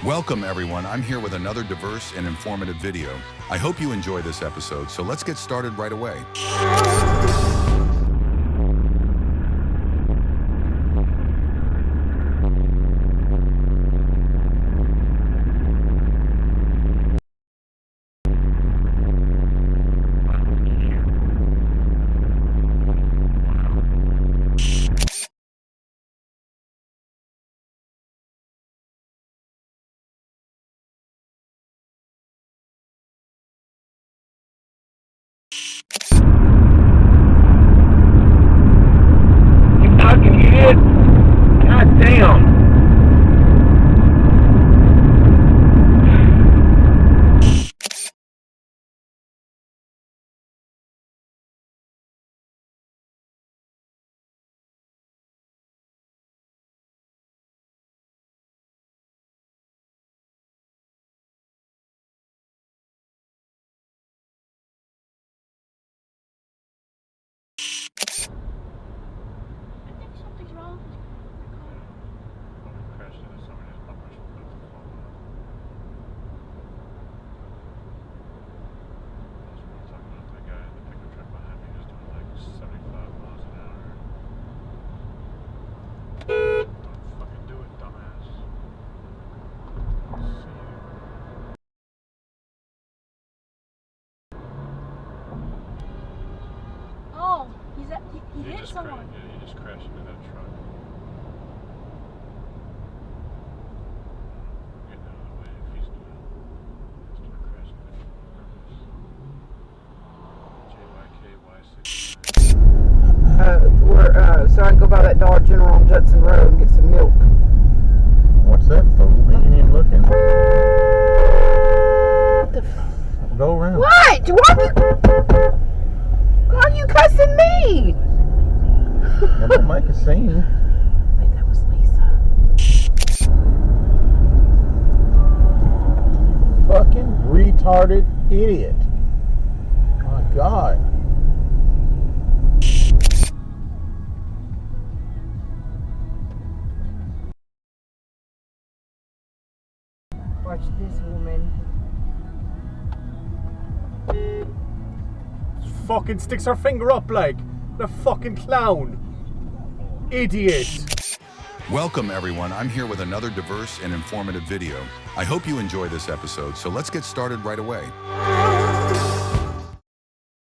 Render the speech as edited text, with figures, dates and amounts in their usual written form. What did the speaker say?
Welcome everyone, I'm here with another diverse and informative video. I hope you enjoy this episode, so let's get started right away. God damn! I think something's wrong with Oh, he hit someone. Yeah, he just crashed into that truck. Getting out of the way if he's doing it. Start crashing into So I can go by that Dollar General on Judson Road and get some milk. What's that, fool? We ain't even looking. What the Go around. What? Why are you cussing me? Well, don't make a scene. I think that was Lisa. Fucking retarded idiot. My God. Watch this woman. fucking sticks her finger up like the fucking clown. Idiot. Welcome everyone, I'm here with another diverse and informative video. I hope you enjoy this episode, so let's get started right away.